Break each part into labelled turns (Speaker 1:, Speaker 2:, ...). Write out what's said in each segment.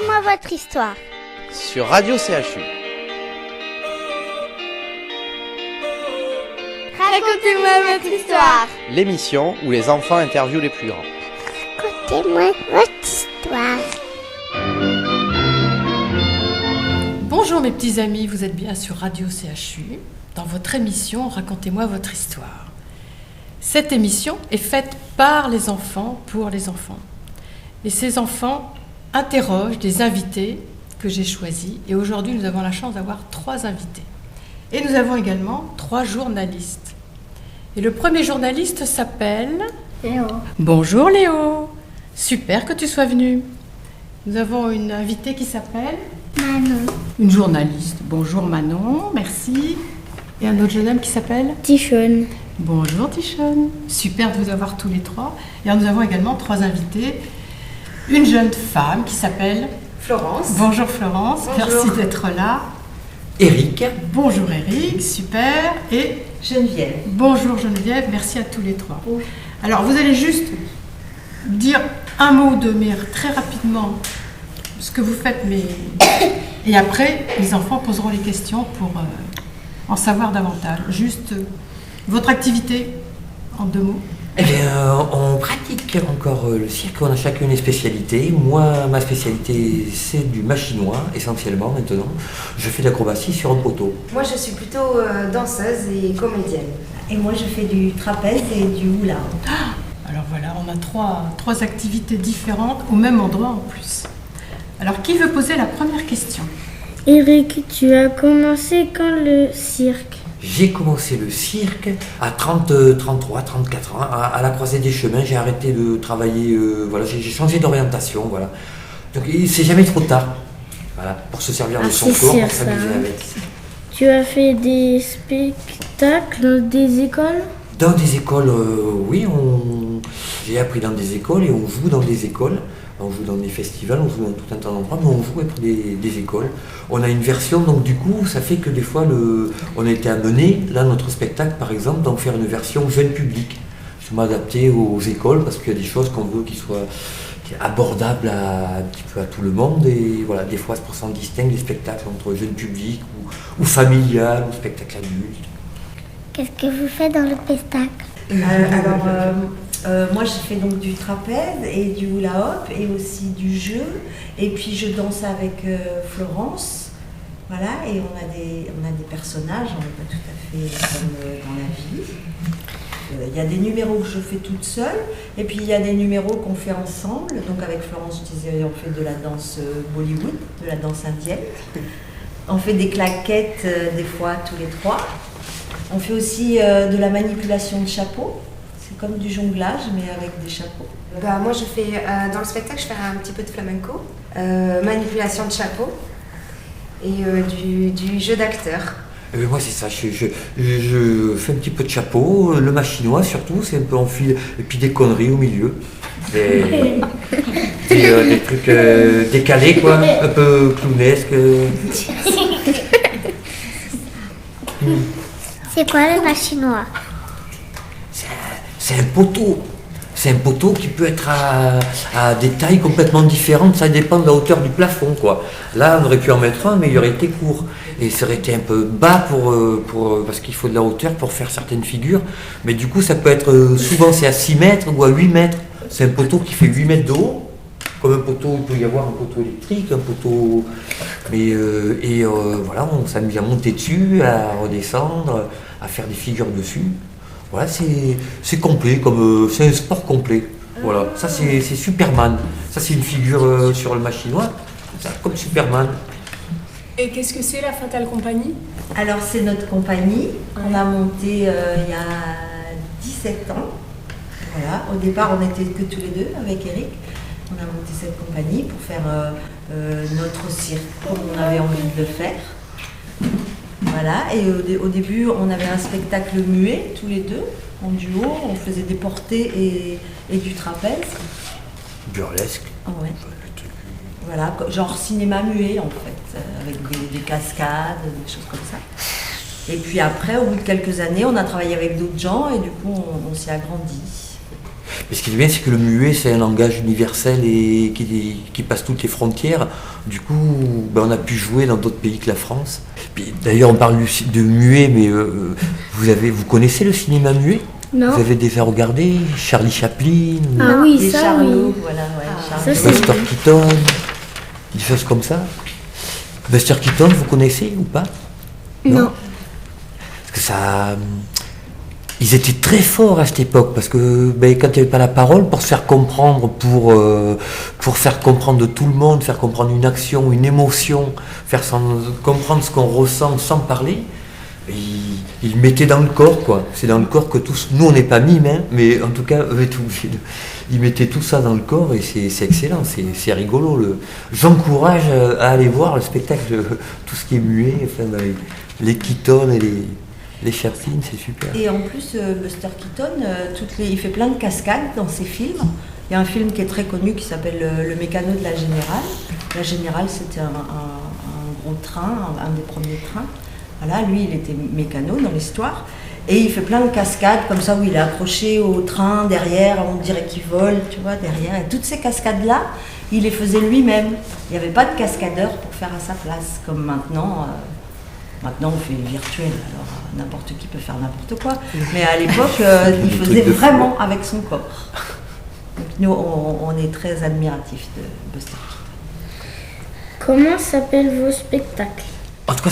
Speaker 1: Racontez-moi votre histoire.
Speaker 2: Sur Radio CHU.
Speaker 1: Racontez-moi votre histoire.
Speaker 2: L'émission où les enfants interviewent les plus grands.
Speaker 1: Racontez-moi votre histoire.
Speaker 3: Bonjour mes petits amis, vous êtes bien sur Radio CHU, dans votre émission Racontez-moi votre histoire. Cette émission est faite par les enfants, pour les enfants. Et ces enfants interrogent des invités que j'ai choisis. Et aujourd'hui, nous avons la chance d'avoir 3 invités. Et nous avons également 3 journalistes. Et le premier journaliste s'appelle...
Speaker 1: Léo.
Speaker 3: Bonjour Léo, super que tu sois venu. Nous avons une invitée qui s'appelle...
Speaker 1: Manon.
Speaker 3: Une journaliste. Bonjour Manon, merci. Et un autre jeune homme qui s'appelle...
Speaker 1: Tichon.
Speaker 3: Bonjour Tichon, super de vous avoir tous les 3. Et nous avons également 3 invités. Une jeune femme qui s'appelle...
Speaker 4: Florence.
Speaker 3: Bonjour Florence,
Speaker 4: Bonjour.
Speaker 3: merci d'être là.
Speaker 5: Eric.
Speaker 3: Bonjour Eric, super. Et
Speaker 4: Geneviève.
Speaker 3: bonjour Geneviève, merci à tous les 3. Alors vous allez juste dire un mot ou deux, mais très rapidement, ce que vous faites, mais... et après les enfants poseront les questions pour en savoir davantage. Juste votre activité en 2 mots.
Speaker 5: Eh bien, on pratique encore le cirque, on a chacune des spécialités. Moi, ma spécialité, c'est du machinois, essentiellement, maintenant. Je fais de l'acrobatie sur un poteau.
Speaker 4: Moi, je suis plutôt danseuse et comédienne.
Speaker 6: Et moi, je fais du trapèze et du hula.
Speaker 3: Alors voilà, on a 3 activités différentes au même endroit en plus. Alors qui veut poser la première question?
Speaker 1: Eric, tu as commencé quand le cirque?
Speaker 5: J'ai commencé le cirque à 33, 34 ans, à la croisée des chemins. J'ai arrêté de travailler, voilà, j'ai changé d'orientation, voilà. Donc, c'est jamais trop tard, voilà, pour se servir de son
Speaker 1: c'est
Speaker 5: corps,
Speaker 1: sûr,
Speaker 5: pour s'amuser
Speaker 1: ça.
Speaker 5: avec.
Speaker 1: Tu as fait des spectacles dans des écoles?
Speaker 5: Dans des écoles, oui, j'ai appris dans des écoles et on joue dans des écoles. On joue dans des festivals, on joue dans tout un tas d'endroits, mais on joue pour des écoles. On a une version, donc du coup, ça fait que des fois, on a été amené, là, notre spectacle, par exemple, d'en faire une version jeune public. Je m'adapter aux écoles, parce qu'il y a des choses qu'on veut qui soient abordables un petit peu à tout le monde. Et voilà, des fois, c'est pour s'en distinguer les spectacles entre jeune public ou familial, ou spectacle adulte.
Speaker 1: Qu'est-ce que vous faites dans le spectacle?
Speaker 6: Moi, je fais donc du trapèze et du hula hop et aussi du jeu. Et puis, je danse avec Florence. Voilà, et on a des personnages, on n'est pas tout à fait comme dans la vie. Il y a des numéros que je fais toute seule, et puis il y a des numéros qu'on fait ensemble. Donc avec Florence, je disais, on fait de la danse Bollywood, de la danse indienne. On fait des claquettes des fois tous les 3. On fait aussi de la manipulation de chapeaux. C'est comme du jonglage, mais avec des chapeaux.
Speaker 4: Moi, je fais dans le spectacle, je fais un petit peu de flamenco, manipulation de chapeau et du jeu d'acteur.
Speaker 5: Et moi c'est ça, je fais un petit peu de chapeau, le machinois surtout, c'est un peu en fil, et puis des conneries au milieu. Des trucs décalés quoi, un peu clownesques.
Speaker 1: C'est quoi le machinois?
Speaker 5: C'est un poteau. C'est un poteau qui peut être à des tailles complètement différentes, ça dépend de la hauteur du plafond, quoi. Là, on aurait pu en mettre un, mais il aurait été court. Et ça aurait été un peu bas parce qu'il faut de la hauteur pour faire certaines figures. Mais du coup, ça peut être, souvent c'est à 6 mètres ou à 8 mètres. C'est un poteau qui fait 8 mètres de haut. Comme un poteau, il peut y avoir un poteau électrique, un poteau... voilà, on s'amuse à monter dessus, à redescendre, à faire des figures dessus. Voilà, c'est complet, c'est un sport complet. Voilà, ça c'est Superman. Ça c'est une figure sur le machinois, ça, comme Superman.
Speaker 7: Et qu'est-ce que c'est la Fatale Compagnie?
Speaker 6: Alors, c'est notre compagnie qu'on a montée il y a 17 ans. Voilà, au départ, on n'était que tous les deux avec Eric. On a monté cette compagnie pour faire notre cirque comme on avait envie de le faire. Voilà, et au début, on avait un spectacle muet, tous les deux, en duo. On faisait des portées et du trapèze.
Speaker 5: Burlesque.
Speaker 6: Ouais. Voilà, genre cinéma muet en fait, avec des cascades, des choses comme ça. Et puis après, au bout de quelques années, on a travaillé avec d'autres gens et du coup, on s'y agrandit.
Speaker 5: Mais ce qui est bien, c'est que le muet, c'est un langage universel et qui passe toutes les frontières. Du coup, on a pu jouer dans d'autres pays que la France. Puis, d'ailleurs, on parle de muet, mais vous connaissez le cinéma muet?
Speaker 1: Non.
Speaker 5: Vous avez déjà regardé Charlie Chaplin,
Speaker 1: Ah oui,
Speaker 6: Et
Speaker 1: ça
Speaker 6: Charlot,
Speaker 1: oui.
Speaker 6: voilà, ouais, Charlot.
Speaker 1: Ça, c'est
Speaker 5: Buster Keaton, des choses comme ça. Buster Keaton, vous connaissez ou pas?
Speaker 1: Non.
Speaker 5: Parce que ça... Ils étaient très forts à cette époque, parce que quand il n'y avait pas la parole, pour se faire comprendre, pour faire comprendre de tout le monde, faire comprendre une action, une émotion, comprendre ce qu'on ressent sans parler, ils mettaient dans le corps, quoi. C'est dans le corps que tous... Nous, on n'est pas mimes, hein, mais en tout cas, ils mettaient tout ça dans le corps, et c'est excellent, c'est rigolo. J'encourage à aller voir le spectacle de tout ce qui est muet, enfin, les Keaton et les Chaplin, c'est super.
Speaker 6: Et en plus, Buster Keaton, il fait plein de cascades dans ses films. Il y a un film qui est très connu qui s'appelle Le mécano de la Générale. La Générale, c'était un gros train, un des premiers trains. Voilà, lui, il était mécano dans l'histoire. Et il fait plein de cascades comme ça où il est accroché au train derrière, on dirait qu'il vole, tu vois, derrière. Et toutes ces cascades-là, il les faisait lui-même. Il n'y avait pas de cascadeur pour faire à sa place, comme maintenant. Maintenant, on fait virtuel, alors n'importe qui peut faire n'importe quoi. Mais à l'époque, il faisait vraiment avec son corps. Donc nous, on est très admiratifs de Buster Keaton.
Speaker 1: Comment s'appellent vos spectacles?
Speaker 5: En tout cas,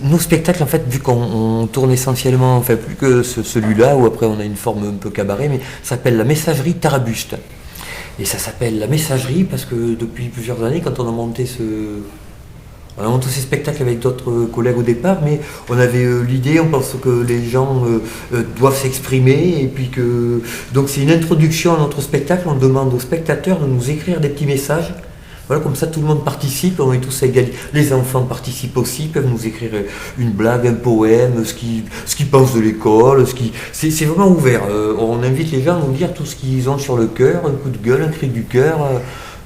Speaker 5: nos spectacles, en fait, vu qu'on tourne essentiellement, enfin plus que celui-là, où après on a une forme un peu cabaret, mais ça s'appelle la messagerie Tarabuste. Et ça s'appelle la messagerie parce que depuis plusieurs années, quand on a monté on a monté ces spectacles avec d'autres collègues au départ, mais on avait l'idée, on pense que les gens doivent s'exprimer, et puis que... Donc c'est une introduction à notre spectacle, on demande aux spectateurs de nous écrire des petits messages. Voilà, comme ça tout le monde participe, on est tous à égalité. Les enfants participent aussi, peuvent nous écrire une blague, un poème, ce qu'ils pensent de l'école, c'est vraiment ouvert. On invite les gens à nous dire tout ce qu'ils ont sur le cœur, un coup de gueule, un cri du cœur.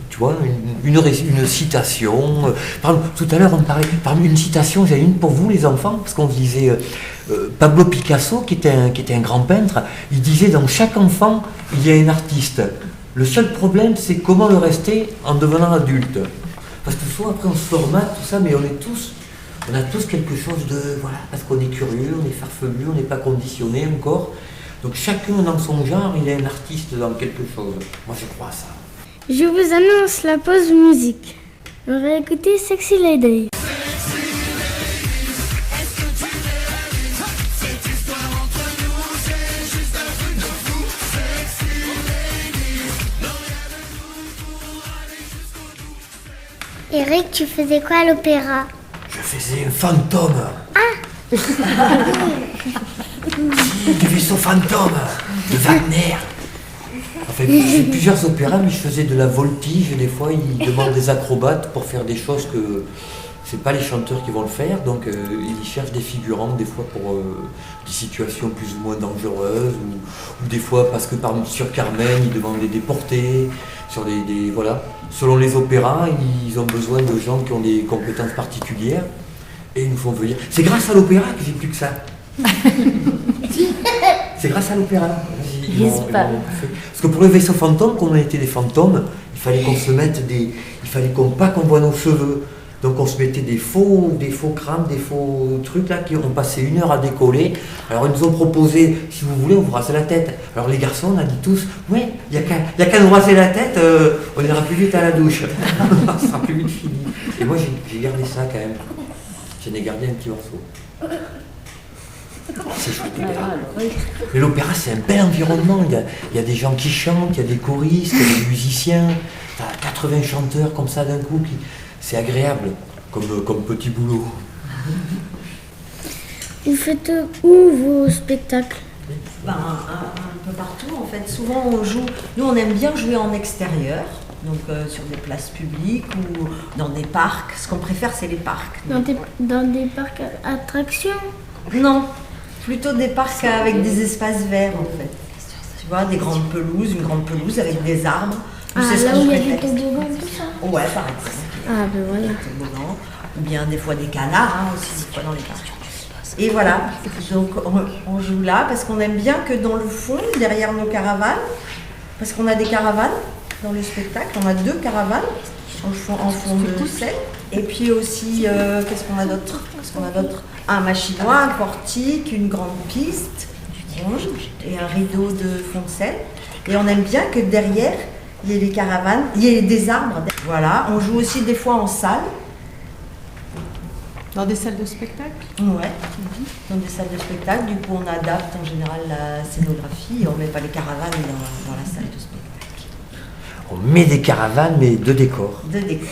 Speaker 5: Tu vois, une citation. Par exemple, tout à l'heure, on parlait, parmi une citation, j'ai une pour vous, les enfants, parce qu'on disait Pablo Picasso, qui était un grand peintre, il disait dans chaque enfant, il y a un artiste. Le seul problème, c'est comment le rester en devenant adulte. Parce que soit après on se formate, tout ça, mais on a tous quelque chose de... Voilà, parce qu'on est curieux, on est farfelu, on n'est pas conditionné encore. Donc chacun dans son genre, il est un artiste dans quelque chose. Moi, je crois à ça.
Speaker 1: Je vous annonce la pause musique. On va écouter Sexy Lady.
Speaker 8: Eric, tu faisais quoi à l'opéra?
Speaker 5: Je faisais un fantôme. Ah. Du vaisseau fantôme de Wagner. Enfin, j'ai fait plusieurs opéras, mais je faisais de la voltige, et des fois ils demandent des acrobates pour faire des choses que c'est pas les chanteurs qui vont le faire, donc ils cherchent des figurants des fois pour des situations plus ou moins dangereuses, ou des fois parce que sur Carmen ils demandent des déportés, sur des voilà. Selon les opéras, ils ont besoin de gens qui ont des compétences particulières et ils nous font venir. C'est grâce à l'opéra que j'ai plus que ça. C'est grâce à l'opéra. Parce que pour le vaisseau fantôme, comme on était des fantômes, il fallait qu'on se mette pas qu'on voit nos cheveux. Donc on se mettait des faux crânes, des faux trucs là, on passait 1 heure à décoller. Alors ils nous ont proposé, si vous voulez, on vous rase la tête. Alors les garçons, on a dit tous, ouais, il n'y a qu'à nous raser la tête, on ira plus vite à la douche. Ça sera plus vite fini. Et moi j'ai gardé ça quand même. J'en ai gardé un petit morceau. C'est chouette l'opéra. Mais l'opéra, c'est un bel environnement. Il y a des gens qui chantent, il y a des choristes, il y a des musiciens. T'as 80 chanteurs comme ça d'un coup. C'est agréable comme petit boulot.
Speaker 1: Vous faites où vos spectacles?
Speaker 6: Un peu partout en fait. Souvent on joue, nous on aime bien jouer en extérieur, donc sur des places publiques ou dans des parcs. Ce qu'on préfère c'est les parcs.
Speaker 1: Dans des parcs à attractions?
Speaker 6: Non, plutôt des parcs avec des espaces verts en fait. Tu vois, une grande pelouse avec des arbres.
Speaker 1: Ah, là où il y a du toboggan, tout ça?
Speaker 6: Ouais, par exemple.
Speaker 1: Ah ben voilà.
Speaker 6: Ou bien des fois des canards aussi, des fois dans les parcs. Et voilà, donc on joue là parce qu'on aime bien que dans le fond, derrière nos caravanes, parce qu'on a des caravanes dans le spectacle. On a 2 caravanes en fond de scène. Et puis aussi, qu'est-ce qu'on a d'autre? Un machinois, un portique, une grande piste ronge et un rideau de fond de scène. Et on aime bien que derrière, il y ait les caravanes, il y ait des arbres. Voilà, on joue aussi des fois en salle.
Speaker 3: Dans des salles de spectacle?
Speaker 6: Ouais, dans des salles de spectacle. Du coup, on adapte en général la scénographie et on ne met pas les caravanes dans la salle de spectacle.
Speaker 5: On met des caravanes, mais de décors.
Speaker 6: De décor.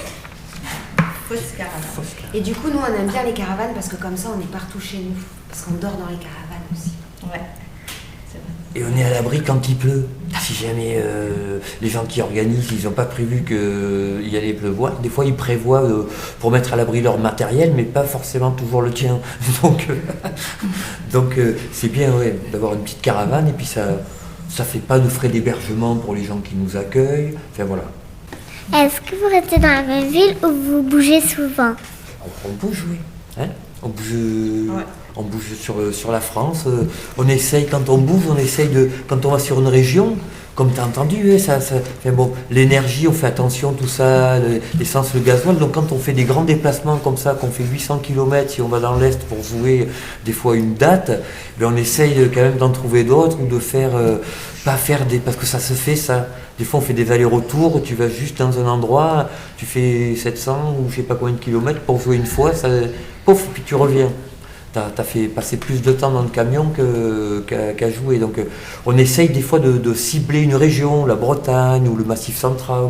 Speaker 6: Fausse caravane.
Speaker 4: Et du coup, nous, on aime bien les caravanes parce que comme ça, on est partout chez nous. Parce qu'on dort dans les caravanes aussi.
Speaker 6: Ouais, c'est vrai.
Speaker 5: Et on est à l'abri quand il pleut. Si jamais les gens qui organisent, ils n'ont pas prévu qu'il allait pleuvoir, des fois ils prévoient pour mettre à l'abri leur matériel, mais pas forcément toujours le tien. Donc c'est bien d'avoir une petite caravane et puis ça fait pas de frais d'hébergement pour les gens qui nous accueillent. Enfin voilà.
Speaker 8: Est-ce que vous restez dans la même ville ou vous bougez souvent?
Speaker 5: On bouge, oui. Hein, on bouge sur la France. On essaye, quand on bouge, quand on va sur une région, comme tu as entendu, l'énergie, on fait attention, tout ça, l'essence, le gasoil. Donc quand on fait des grands déplacements comme ça, qu'on fait 800 km, si on va dans l'Est pour jouer des fois une date, on essaye quand même d'en trouver d'autres ou de faire, parce que ça se fait ça. Des fois on fait des allers-retours, tu vas juste dans un endroit, tu fais 700 ou je sais pas combien de kilomètres pour jouer une fois, puis tu reviens. T'as fait passer plus de temps dans le camion qu'à jouer. Donc on essaye des fois de cibler une région, la Bretagne ou le Massif central,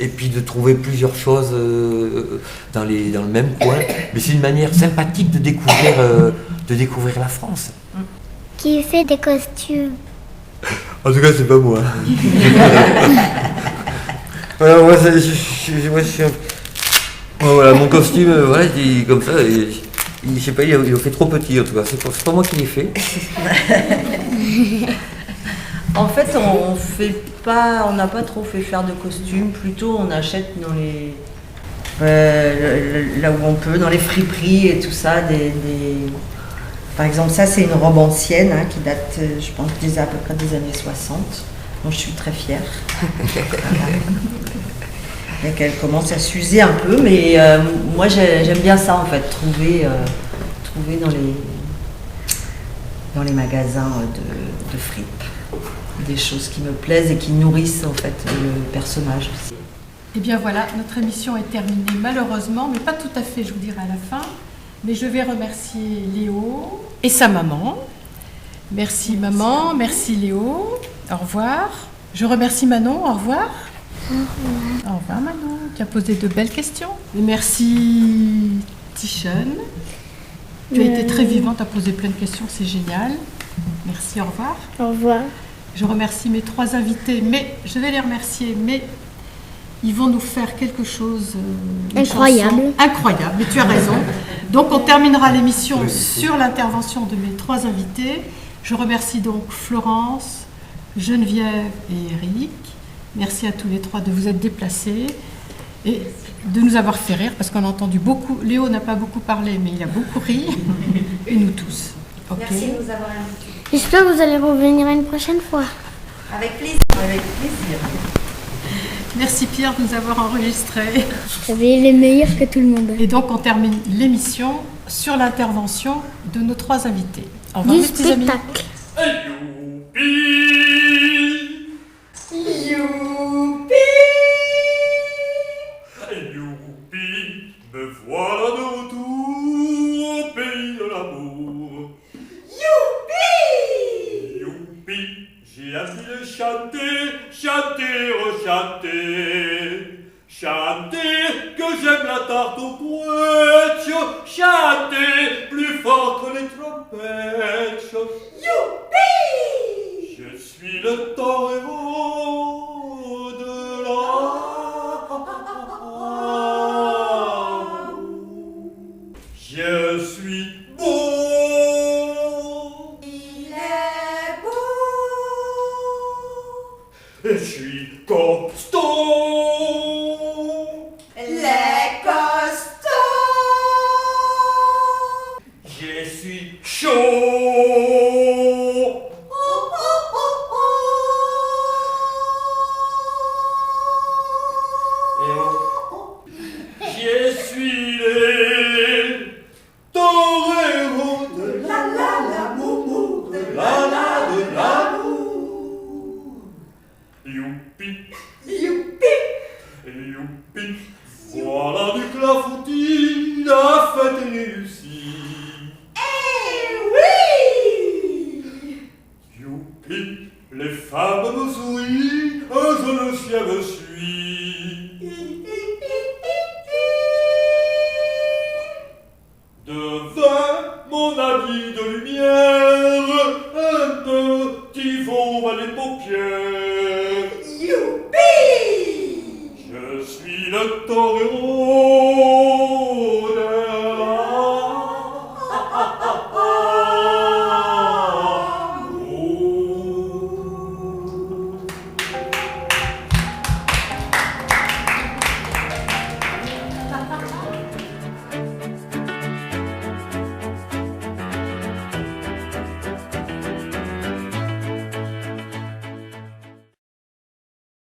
Speaker 5: et puis de trouver plusieurs choses dans le même coin. Mais c'est une manière sympathique de découvrir la France.
Speaker 8: Qui fait des costumes?
Speaker 5: En tout cas, c'est pas moi. Voilà, moi, voilà, mon costume, voilà, il est comme ça. Je sais pas, il a fait trop petit en tout cas, c'est pas moi qui l'ai fait.
Speaker 6: En fait, on n'a pas trop fait faire de costumes, plutôt on achète dans les là où on peut, dans les friperies et tout ça, par exemple ça c'est une robe ancienne qui date, je pense, à peu près des années 60, dont je suis très fière. Et qu'elle commence à s'user un peu, mais moi j'aime bien ça en fait, trouver dans les magasins de fripes des choses qui me plaisent et qui nourrissent en fait le personnage aussi.
Speaker 3: Et bien voilà, notre émission est terminée malheureusement, mais pas tout à fait, je vous dirai à la fin. Mais je vais remercier Léo et sa maman. Merci maman, merci Léo, au revoir. Je remercie Manon, au revoir. Au revoir Manon, tu as posé de belles questions. Et merci Tichonne. Tu as été très vivante, tu as posé plein de questions, c'est génial. Merci, au revoir.
Speaker 1: Au revoir.
Speaker 3: Je remercie mes 3 invités, mais je vais les remercier, mais ils vont nous faire quelque chose
Speaker 1: incroyable.
Speaker 3: Incroyable, mais tu as raison. Donc on terminera l'émission sur l'intervention de mes 3 invités. Je remercie donc Florence, Geneviève et Eric. Merci à tous les 3 de vous être déplacés et de nous avoir fait rire, parce qu'on a entendu beaucoup. Léo n'a pas beaucoup parlé, mais il a beaucoup ri, et nous tous. Okay.
Speaker 4: Merci de nous avoir invités.
Speaker 1: J'espère que vous allez revenir une prochaine fois.
Speaker 4: Avec plaisir.
Speaker 6: Avec plaisir.
Speaker 3: Merci Pierre de nous avoir enregistrés.
Speaker 1: Vous avez les meilleurs que tout le monde.
Speaker 3: Et donc on termine l'émission sur l'intervention de nos 3 invités. Au revoir
Speaker 1: Du
Speaker 3: mes petits amis.
Speaker 1: spectacle.
Speaker 9: Youpi, me voilà de retour au pays de l'amour. Youpi! Youpi, j'ai appris de chanter, chanter, rechanter. Chanter que j'aime la tarte aux poètes, chanter plus fort que les trompettes. Youpi! Je suis le torero de l'amour. Je suis beau.
Speaker 4: Il est beau.
Speaker 9: Et je suis costaud.
Speaker 4: Les costauds.
Speaker 9: Je suis chaud. youpi, youpi. Voilà du clafoutis, la fête est réussie.
Speaker 6: Eh oui!
Speaker 9: Youpi, les femmes me sourient, je le sien me suis. Devant mon habit de lumière, un petit fond à les paupières.
Speaker 6: Youpi!
Speaker 9: Je suis le torero,